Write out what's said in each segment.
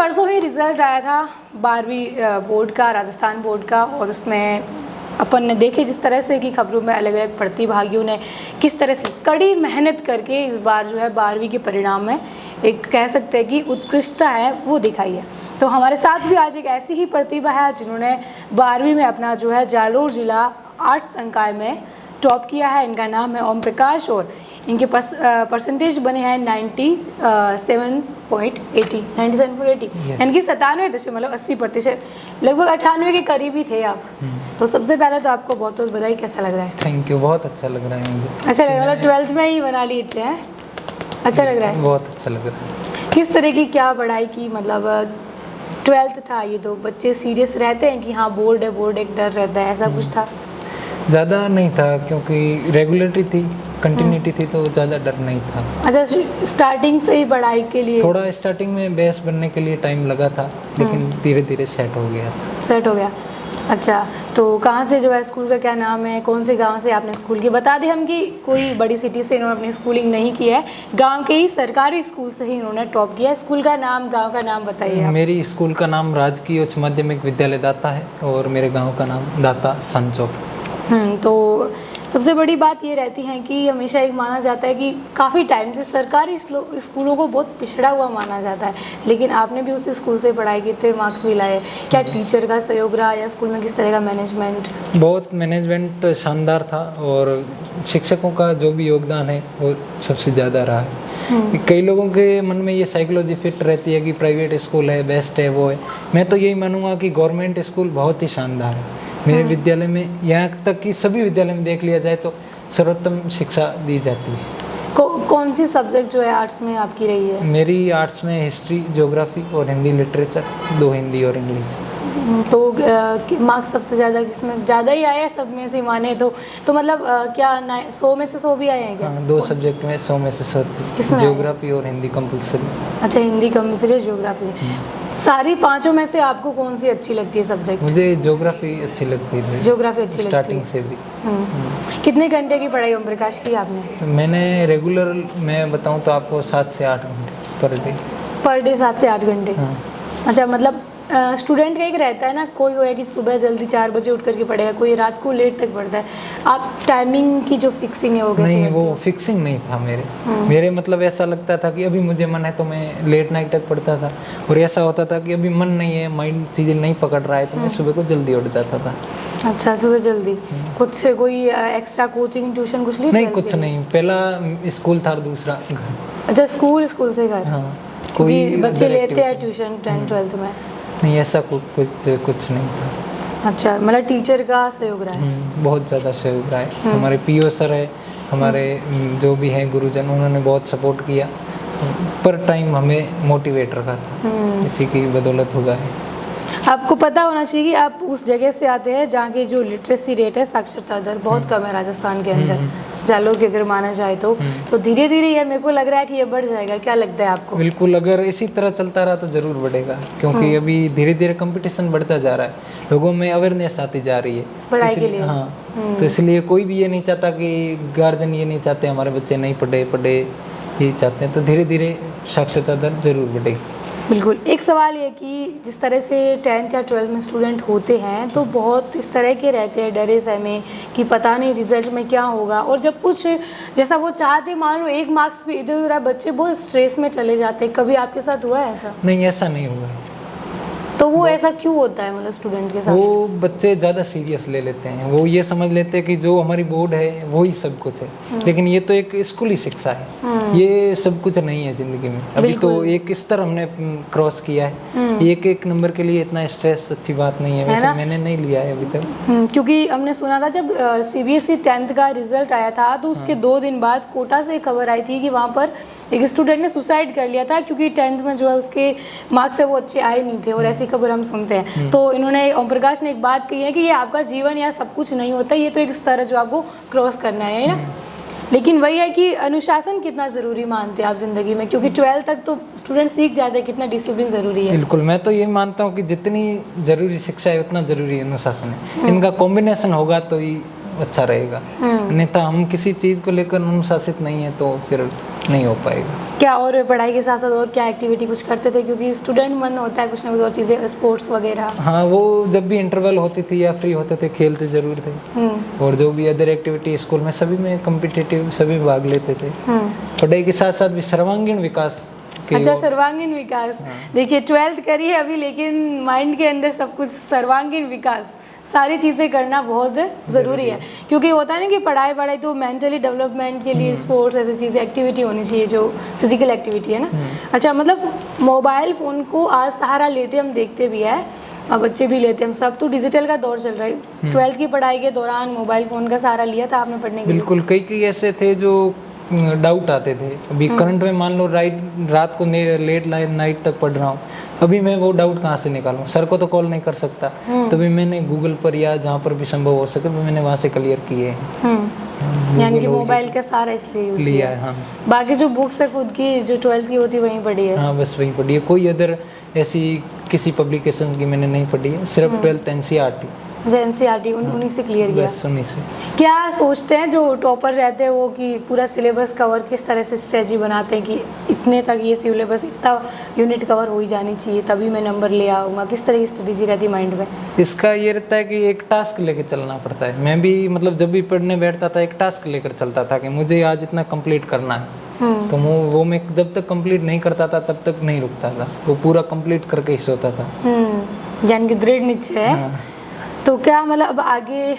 परसों ही रिज़ल्ट आया था 12वीं बोर्ड का, राजस्थान बोर्ड का, और उसमें अपन ने देखे जिस तरह से कि खबरों में अलग अलग प्रतिभागियों ने किस तरह से कड़ी मेहनत करके इस बार जो है 12वीं के परिणाम में एक कह सकते हैं कि उत्कृष्टता है वो दिखाई है। तो हमारे साथ भी आज एक ऐसी ही प्रतिभा है जिन्होंने 12वीं में अपना जो है जालोर जिला आर्ट्स संकाय में टॉप किया है। इनका नाम है ओम प्रकाश और इनके पास परसेंटेज बने हैं 97.80 यानी कि 97.80%, लगभग 98 के करीब ही थे आप। तो सबसे पहले तो आपको बहुत बहुत बधाई। कैसा लग रहा है? थैंक यू, बहुत अच्छा लग रहा है मुझे। अच्छा लग रहा है, मतलब 12th में ही बना लिए थे हैं? अच्छा लग रहा है, बहुत अच्छा लग रहा है। किस तरह की क्या पढ़ाई की, मतलब 12th था ये तो बच्चे सीरियस रहते हैं कि हाँ बोर्ड है, बोर्ड एक डर रहता है, ऐसा कुछ था? ज़्यादा नहीं था क्योंकि रेगुलरिटी थी, कंटिन्यूटी थी, तो ज़्यादा डर नहीं था। अच्छा, स्टार्टिंग से ही पढ़ाई के लिए थोड़ा स्टार्टिंग में बेस बनने के लिए टाइम लगा था, लेकिन धीरे धीरे सेट हो गया। सेट हो गया। अच्छा, तो कहाँ से जो है, स्कूल का क्या नाम है, कौन से गांव से आपने स्कूल की? बता दें हम कि कोई बड़ी सिटी से इन्होंने अपनी स्कूलिंग नहीं की है, गांव के ही सरकारी स्कूल से ही इन्होंने टॉप किया है। स्कूल का नाम, गांव का नाम बताइए आप। मेरी स्कूल का नाम राजकीय उच्च माध्यमिक विद्यालय दाता है और मेरे गाँव का नाम दाता संचौक। तो सबसे बड़ी बात ये रहती है कि हमेशा एक माना जाता है कि काफ़ी टाइम से सरकारी स्कूलों को बहुत पिछड़ा हुआ माना जाता है, लेकिन आपने भी उस स्कूल से पढ़ाई की, थे मार्क्स भी लाए। क्या टीचर का सहयोग रहा या स्कूल में किस तरह का मैनेजमेंट? बहुत मैनेजमेंट शानदार था और शिक्षकों का जो भी योगदान है वो सबसे ज़्यादा रहा है। कई लोगों के मन में ये साइकोलॉजी फिट रहती है कि प्राइवेट स्कूल है बेस्ट है, वो है। मैं तो यही मानूंगा कि गवर्नमेंट स्कूल बहुत ही शानदार है। मेरे विद्यालय में, यहाँ तक कि सभी विद्यालय में देख लिया जाए तो सर्वोत्तम शिक्षा दी जाती है। कौन सी सब्जेक्ट जो है आर्ट्स में आपकी रही है? मेरी आर्ट्स में हिस्ट्री, ज्योग्राफी और हिंदी लिटरेचर, 2 हिंदी और इंग्लिश। तो मार्क्स सबसे ज़्यादा किसमें ज़्यादा ही आया है सब में से माने तो मतलब क्या 100 में से 100 भी आए हैं क्या? हाँ, 2 सब्जेक्ट में 100 में से 100 किसमें? ज्योग्राफी और हिंदी कंपलसरी। अच्छा, हिंदी कंपलसरी, ज्योग्राफी। सारी पांचों में से आपको कौन सी अच्छी लगती है सब्जेक्ट? मुझे ज्योग्राफी अच्छी लगती है। ज्योग्राफी अच्छी लगती है स्टार्टिंग से भी। कितने घंटे की पढ़ाई ओम प्रकाश की आपने? मैंने रेगुलर मैं बताऊं तो आपको 7 से 8 घंटे पर डे 7 से 8 घंटे। हाँ। अच्छा, मतलब स्टूडेंट का एक रहता है ना, कोई होया कि सुबह जल्दी 4 बजे उठ करके पढ़ेगा, कोई रात को लेट तक पढ़ता है। आप टाइमिंग की जो फिक्सिंग है वो कैसे नहीं, करते वो हो? फिक्सिंग नहीं था मेरे मतलब ऐसा लगता था कि अभी मुझे मन है तो मैं लेट नाइट तक पढ़ता था, और ऐसा होता था कि अभी मन नहीं है, माइंड चीज़ें नहीं पकड़ रहा है, तो मैं सुबह को जल्दी उठ जाता था। अच्छा, सुबह जल्दी। कुछ कोई एक्स्ट्रा कोचिंग ट्यूशन कुछ नहीं, कुछ नहीं। पहला स्कूल था, दूसरा घर। अच्छा, स्कूल से घर। हाँ, कोई बच्चे लेते हैं ट्यूशन 10th 12th में? नहीं, ऐसा कुछ नहीं था। अच्छा, मतलब टीचर का सहयोग रहा है? बहुत ज़्यादा सहयोग रहा है। हमारे पीओ सर है, हमारे जो भी हैं गुरुजन, उन्होंने बहुत सपोर्ट किया, पर टाइम हमें मोटिवेट रखा था। इसी की बदौलत हुआ है। आपको पता होना चाहिए कि आप उस जगह से आते हैं जहाँ की जो लिटरेसी रेट है, साक्षरता दर बहुत कम है राजस्थान के अंदर, जालोर की अगर माना जाए तो धीरे धीरे ये मेरे को लग रहा है कि ये बढ़ जाएगा। क्या लगता है आपको? बिल्कुल, अगर इसी तरह चलता रहा तो ज़रूर बढ़ेगा, क्योंकि अभी धीरे धीरे कंपटीशन बढ़ता जा रहा है, लोगों में अवेयरनेस आती जा रही है पढ़ाई के लिए। हाँ, तो इसलिए कोई भी ये नहीं चाहता कि गार्जियन ये नहीं चाहते हमारे बच्चे नहीं पढ़े ये चाहते हैं, तो धीरे धीरे साक्षरता दर जरूर बढ़ेगी। बिल्कुल। एक सवाल ये कि जिस तरह से 10th या 12th में स्टूडेंट होते हैं तो बहुत इस तरह के रहते हैं डरे सहमे कि पता नहीं रिजल्ट में क्या होगा, और जब कुछ जैसा वो चाहते, मान लो 1 मार्क्स भी इधर उधर, बच्चे बहुत स्ट्रेस में चले जाते हैं। कभी आपके साथ हुआ है ऐसा? नहीं, ऐसा नहीं हुआ। तो वो ऐसा क्यों होता है, मतलब स्टूडेंट के साथ? वो बच्चे ज़्यादा सीरियस ले लेते हैं, वो ये समझ लेते हैं कि जो हमारी बोर्ड है वो ही सब कुछ है, लेकिन ये तो एक स्कूली शिक्षा है, ये सब कुछ नहीं है ज़िंदगी में। अभी तो एक स्तर हमने क्रॉस किया है, एक नंबर के लिए इतना स्ट्रेस अच्छी बात नहीं है, वैसे मैंने नहीं लिया है अभी तक। क्योंकि हमने सुना था जब CBSE 10th का रिजल्ट आया था तो उसके 2 दिन बाद कोटा से खबर आई थी कि वहाँ पर एक स्टूडेंट ने सुसाइड कर लिया था, क्योंकि 10th में जो है उसके मार्क्स है वो अच्छे आए नहीं थे, और ऐसी खबर हम सुनते हैं। तो इन्होंने, ओम प्रकाश ने एक बात कही है कि ये आपका जीवन या सब कुछ नहीं होता, ये तो एक स्तर है जो आपको क्रॉस करना है ना। लेकिन वही है कि अनुशासन कितना ज़रूरी मानते हैं आप ज़िंदगी में, क्योंकि 12th तक तो स्टूडेंट सीख जाते हैं कितना डिसिप्लिन ज़रूरी है। बिल्कुल, मैं तो ये मानता हूँ कि जितनी ज़रूरी शिक्षा है उतना ज़रूरी अनुशासन है। इनका कॉम्बिनेशन होगा तो ही अच्छा रहेगा। अन्यथा हम किसी चीज़ को लेकर अनुशासित नहीं है तो फिर नहीं हो पाएगा। क्या और पढ़ाई के साथ साथ और क्या एक्टिविटी कुछ करते थे, क्योंकि स्टूडेंट मन होता है कुछ ना कुछ और चीज़ें, स्पोर्ट्स वगैरह? हाँ, वो जब भी इंटरवल होती थी या फ्री होते थे खेलते ज़रूर थे। और जो भी अदर एक्टिविटी स्कूल में सभी में कम्पिटिटिव सभी भाग लेते थे। पढ़ाई के साथ साथ भी सर्वांगीण विकास की अच्छा, ओर- सर्वांगीण विकास। देखिए 12th करी है अभी, लेकिन माइंड के अंदर सब कुछ सर्वांगीण विकास, सारी चीज़ें करना बहुत ज़रूरी है। क्योंकि होता है ना कि पढ़ाई पढ़ाई तो मेंटली डेवलपमेंट के लिए स्पोर्ट्स ऐसी चीज़ें एक्टिविटी होनी चाहिए जो फिजिकल एक्टिविटी है ना। अच्छा, मतलब मोबाइल फ़ोन को आज सहारा लेते हम देखते भी है, अब बच्चे भी लेते हैं, हम सब तो डिजिटल का दौर चल रहा है। 12th की पढ़ाई के दौरान मोबाइल फ़ोन का सहारा लिया था आपने पढ़ने के लिए? बिल्कुल, कई ऐसे थे जो डाउट आते थे। अभी करंट में मान लो रात को लेट नाइट तक पढ़ रहा हूँ, अभी मैं वो डाउट कहाँ से निकालूं? सर को तो कॉल नहीं कर सकता, तभी मैंने गूगल पर या जहाँ पर भी संभव हो सके मैंने वहाँ से क्लियर किए हैं। यानी कि मोबाइल का सहारा इसलिए यूज़ लिया है। हाँ, बाकी जो बुक्स है खुद की जो 12th की होती है वहीं पढ़ी है? हाँ, बस वही पढ़ी है। कोई अदर ऐसी किसी पब्लिकेशन की मैंने नहीं पढ़ी है, सिर्फ 12th NCERT एनसीईआरटी उन्हीं से क्लियर किया। बस उन्हीं से। क्या सोचते हैं जो टॉपर रहते हैं वो कि पूरा सिलेबस कवर किस तरह से स्ट्रेटजी बनाते हैं कि इतने तक ये सिलेबस इतना यूनिट कवर हो ही जानी चाहिए तभी मैं नंबर ले आऊँगा? किस तरह की स्ट्रेटजी रहती है माइंड में? इसका ये रहता है कि एक टास्क लेकर चलना पड़ता है। मैं भी मतलब जब भी पढ़ने बैठता था एक टास्क लेकर चलता था कि मुझे आज इतना कंप्लीट करना है। तो वो मैं जब तक कंप्लीट नहीं करता था तब तक नहीं रुकता था, वो पूरा कंप्लीट करके ही सोता था। यानी कि दृढ़ निश्चय है। हाँ। तो क्या मतलब अब आगे,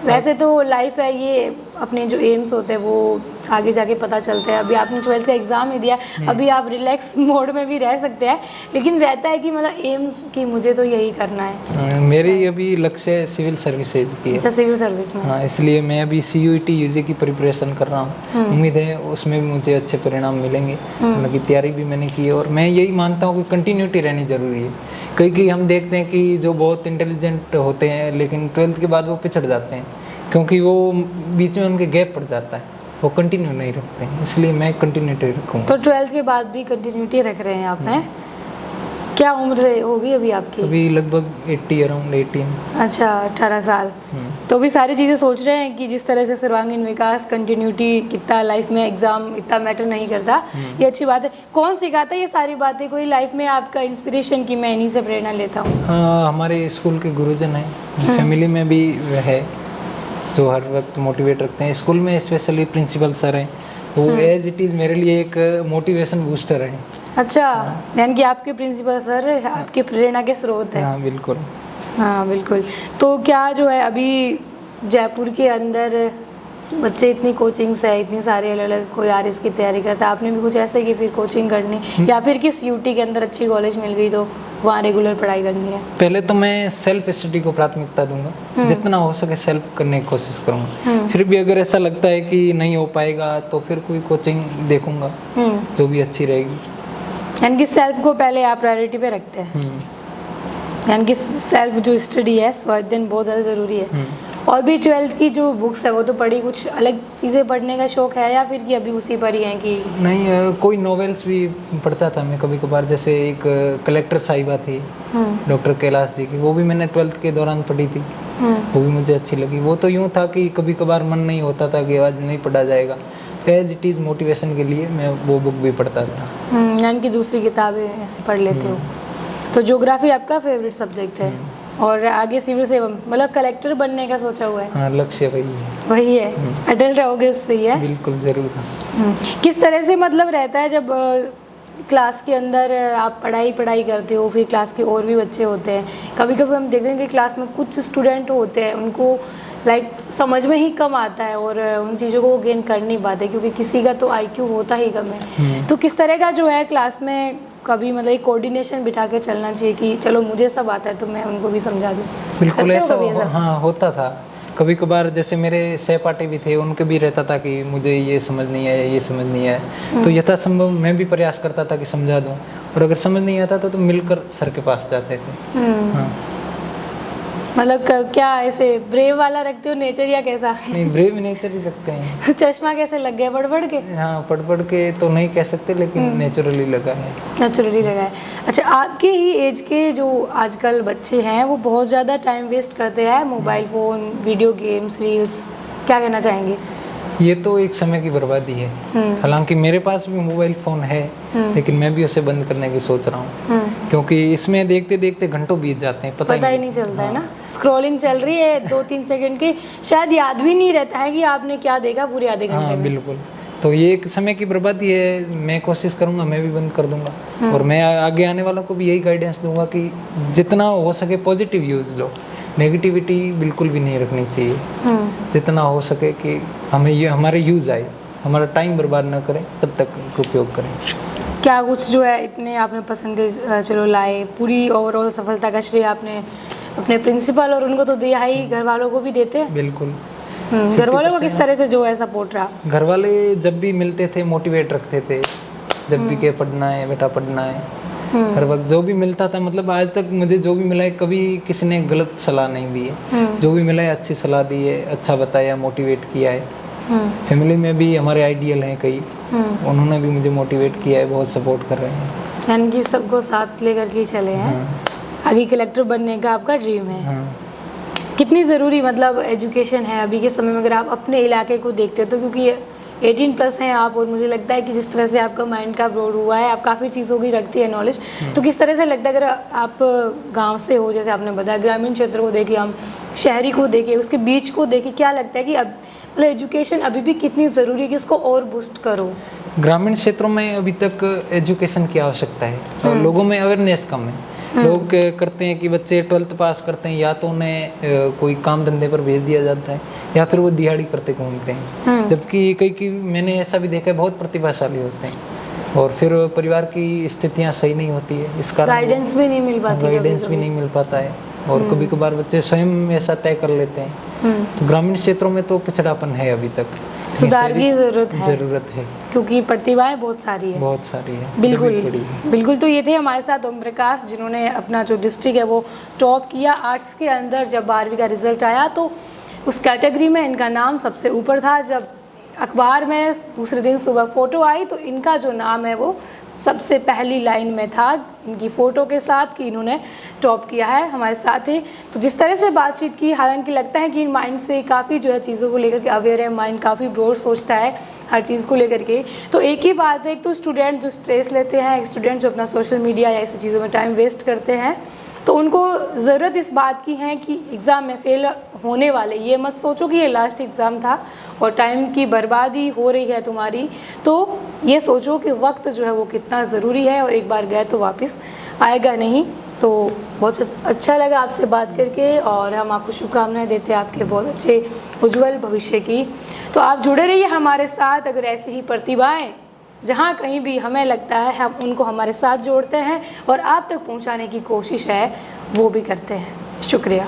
वैसे तो लाइफ है ये, अपने जो एम्स होते हैं वो आगे जाके पता चलते हैं। अभी आपने 12th का एग्ज़ाम ही दिया, अभी आप रिलैक्स मोड में भी रह सकते हैं, लेकिन रहता है कि मतलब एम्स की मुझे तो यही करना है। मेरी अभी लक्ष्य सिविल सर्विसेज की है। अच्छा, सिविल सर्विस में। हाँ, इसलिए मैं अभी CUET UG की प्रिपरेशन कर रहा हूँ। उम्मीद है उसमें भी मुझे अच्छे परिणाम मिलेंगे। हालांकि तैयारी भी मैंने की है और मैं यही मानता हूँ कि कंटिन्यूटी रहनी ज़रूरी है। कई हम देखते हैं कि जो बहुत इंटेलिजेंट होते हैं लेकिन 12th के बाद वो पिछड़ जाते हैं, क्योंकि वो बीच में उनके गैप पड़ जाता है, वो कंटिन्यू नहीं रखते हैं। इसलिए मैं कंटिन्यूटी रखूँगा। तो 12th के बाद भी कंटिन्यूटी रख रहे हैं आप? हैं, क्या उम्र होगी अभी आपकी? अभी लगभग 80 अराउंड 18। अच्छा, 18 साल। तो भी सारी चीज़ें सोच रहे हैं कि जिस तरह से सर्वांगीण विकास, कंटिन्यूटी, कितना लाइफ में एग्जाम इतना मैटर नहीं करता, ये अच्छी बात है। कौन सिखाता है ये सारी बातें? कोई लाइफ में आपका इंस्पिरेशन कि मैं इन्हीं से प्रेरणा लेता हूँ? हाँ, हमारे स्कूल के गुरुजन हैं, फैमिली में भी है जो हर वक्त मोटिवेट रखते हैं। स्कूल में स्पेशली प्रिंसिपल सर हैं, वो एज इट इज़ मेरे लिए एक मोटिवेशन बूस्टर है। अच्छा, यानी कि आपके प्रिंसिपल सर आपकी प्रेरणा के स्रोत है? हाँ, बिल्कुल। हाँ बिल्कुल। तो क्या जो है अभी जयपुर के अंदर बच्चे इतनी कोचिंग्स है, इतनी सारी अलग अलग, कोई RS की तैयारी करता है, आपने भी कुछ ऐसे कि फिर कोचिंग करनी, या फिर किस UT के अंदर अच्छी कॉलेज मिल गई तो वहाँ रेगुलर पढ़ाई करनी है? पहले तो मैं सेल्फ स्टडी को प्राथमिकता दूंगा, जितना हो सके सेल्फ करने की कोशिश करूंगा। फिर भी अगर ऐसा लगता है कि नहीं हो पाएगा तो फिर कोई कोचिंग देखूंगा जो भी अच्छी रहेगी। यानी कि सेल्फ को पहले आप प्रायोरिटी पे रखते हैं? यानी कि सेल्फ जो स्टडी है, स्वाध्ययन बहुत ज़्यादा ज़रूरी है। और भी 12th की जो बुक्स है वो तो पढ़ी, कुछ अलग चीज़ें पढ़ने का शौक है या फिर कि अभी उसी पर ही हैं कि नहीं? कोई नॉवेल्स भी पढ़ता था मैं कभी कभार, जैसे एक कलेक्टर साहिबा थी डॉक्टर कैलाश जी की, वो भी मैंने 12th के दौरान पढ़ी थी, वो भी मुझे अच्छी लगी। वो तो यूँ था कि कभी कभार मन नहीं होता था कि आज नहीं पढ़ा जाएगा, एज इट इज़ मोटिवेशन के लिए मैं वो बुक भी पढ़ता था। यानी कि दूसरी किताबें ऐसे पढ़ लेते हो। तो ज्योग्राफी आपका फेवरेट सब्जेक्ट है और आगे सिविल सेवा, मतलब कलेक्टर बनने का सोचा हुआ है? हाँ, लक्ष्य वही है। वही है, अटल रहोगे उस पे ही है? बिल्कुल, ज़रूर। किस तरह से मतलब रहता है जब क्लास के अंदर आप पढ़ाई करते हो, फिर क्लास के और भी बच्चे होते हैं, कभी कभी हम देखते हैं कि क्लास में कुछ स्टूडेंट होते हैं उनको लाइक समझ में ही कम आता है और उन चीज़ों को गेन कर नहीं पाते क्योंकि किसी का तो IQ होता ही कम है। तो किस तरह का जो है क्लास में कभी मतलब एक कोऑर्डिनेशन बिठा के चलना चाहिए कि चलो मुझे सब आता है तो मैं उनको भी समझा दूँ? बिल्कुल ऐसा हाँ होता था। कभी कभार जैसे मेरे सहपाठी भी थे, उनके भी रहता था कि मुझे ये समझ नहीं आया, ये समझ नहीं आया, तो यथासंभव मैं भी प्रयास करता था कि समझा दूँ, और अगर समझ नहीं आता था तो मिलकर सर के पास जाते थे। हाँ। मतलब क्या ऐसे ब्रेव वाला रखते हो नेचर या कैसा? नहीं, ब्रेव नेचर ही रखते हैं। चश्मा कैसे लग गया, पढ़ के? हाँ, पढ़ के तो नहीं कह सकते, लेकिन नेचुरली लगा है। नेचुरली लगा है। अच्छा, आपके ही एज के जो आजकल बच्चे हैं वो बहुत ज़्यादा टाइम वेस्ट करते हैं mobile phone, video games, reels, क्या कहना चाहेंगे? ये तो एक समय की बर्बादी है। हालांकि मेरे पास भी मोबाइल फ़ोन है, लेकिन मैं भी उसे बंद करने की सोच रहा हूँ, क्योंकि इसमें देखते देखते घंटों बीत जाते हैं, पता ही नहीं चलता है ना। स्क्रॉलिंग चल रही है 2-3 सेकंड की, शायद याद भी नहीं रहता है कि आपने क्या देखा पूरे आधे घंटे में। बिल्कुल। तो ये एक समय की बर्बादी है। मैं कोशिश करूँगा, मैं भी बंद कर दूंगा, और मैं आगे आने वालों को भी यही गाइडेंस दूंगा कि जितना हो सके पॉजिटिव यूज़ लो, नेगेटिविटी बिल्कुल भी नहीं रखनी चाहिए। जितना हो सके कि हमें ये हमारे यूज़ आए, हमारा टाइम बर्बाद ना करें, तब तक उपयोग करें। क्या कुछ जो है इतने आपने पसंद चलो लाए, पूरी ओवरऑल सफलता का श्रेय आपने अपने प्रिंसिपल और उनको तो दिया ही, घर वालों को भी देते हैं? बिल्कुल। घर वालों को किस तरह से जो है सपोर्ट रहा? घर वाले जब भी मिलते थे मोटिवेट रखते थे, जब भी के पढ़ना है बेटा, पढ़ना है, हर वक्त जो भी मिलता था। मतलब आज तक मुझे जो भी मिला है, कभी किसी ने गलत सलाह नहीं दी है। जो भी मिला है अच्छी सलाह दी है, अच्छा बताया, मोटिवेट किया है। फैमिली में भी हमारे आइडियल हैं कई, उन्होंने भी मुझे मोटिवेट किया है, बहुत सपोर्ट कर रहे हैं। यानी कि सबको साथ लेकर के चले हैं। आगे कलेक्टर बनने का आपका ड्रीम है। कितनी ज़रूरी मतलब एजुकेशन है अभी के समय में, अगर आप अपने इलाके को देखते हो तो, क्योंकि 18+ हैं आप, और मुझे लगता है कि जिस तरह से आपका माइंड का ग्रोथ हुआ है, आप काफ़ी चीज़ों की रखती है नॉलेज, तो किस तरह से लगता है अगर आप गांव से हो, जैसे आपने बताया, ग्रामीण क्षेत्र को देखें, हम शहरी को देखें, उसके बीच को देखें, क्या लगता है कि अब मतलब एजुकेशन अभी भी कितनी ज़रूरी है कि इसको और बूस्ट करो? ग्रामीण क्षेत्रों में अभी तक एजुकेशन की आवश्यकता है, और लोगों में अवेयरनेस कम है। लोग करते हैं कि बच्चे 12th पास करते हैं, या तो उन्हें कोई काम धंधे पर भेज दिया जाता है, या फिर वो दिहाड़ी करते घूमते हैं। जबकि कई मैंने ऐसा भी देखा है, बहुत प्रतिभाशाली होते हैं, और फिर परिवार की स्थितियां सही नहीं होती है, इस कारण गाइडेंस भी नहीं मिल पाती, गाइडेंस भी नहीं मिल पाता है, और कभी कभार बच्चे स्वयं ऐसा तय कर लेते हैं। तो ग्रामीण क्षेत्रों में तो पिछड़ापन है, अभी तक सुधार की ज़रूरत है, क्योंकि प्रतिभाएं बहुत सारी है। बिल्कुल। तो ये थे हमारे साथ ओम प्रकाश, जिन्होंने अपना जो डिस्ट्रिक्ट है वो टॉप किया आर्ट्स के अंदर। जब 12वीं का रिजल्ट आया तो उस कैटेगरी में इनका नाम सबसे ऊपर था। जब अखबार में दूसरे दिन सुबह फ़ोटो आई तो इनका जो नाम है वो सबसे पहली लाइन में था, इनकी फ़ोटो के साथ, कि इन्होंने टॉप किया है हमारे साथ ही। तो जिस तरह से बातचीत की, हालांकि लगता है कि इन माइंड से काफ़ी जो है चीज़ों को लेकर के अवेयर है, माइंड काफ़ी ब्रॉड सोचता है हर चीज़ को लेकर के। तो एक ही बात है, एक तो स्टूडेंट जो स्ट्रेस लेते हैं, एक स्टूडेंट जो अपना सोशल मीडिया या ऐसी चीज़ों में टाइम वेस्ट करते हैं, तो उनको ज़रूरत इस बात की है कि एग्ज़ाम में फ़ेल होने वाले, ये मत सोचो कि ये लास्ट एग्ज़ाम था और टाइम की बर्बादी हो रही है तुम्हारी, तो ये सोचो कि वक्त जो है वो कितना ज़रूरी है, और एक बार गए तो वापस आएगा नहीं। तो बहुत अच्छा लगा आपसे बात करके, और हम आपको शुभकामनाएं देते हैं आपके बहुत अच्छे उज्जवल भविष्य की। तो आप जुड़े रहिए हमारे साथ। अगर ऐसी ही प्रतिभाएं जहाँ कहीं भी हमें लगता है हम उनको हमारे साथ जोड़ते हैं और आप तक पहुँचाने की कोशिश है, वो भी करते हैं। शुक्रिया।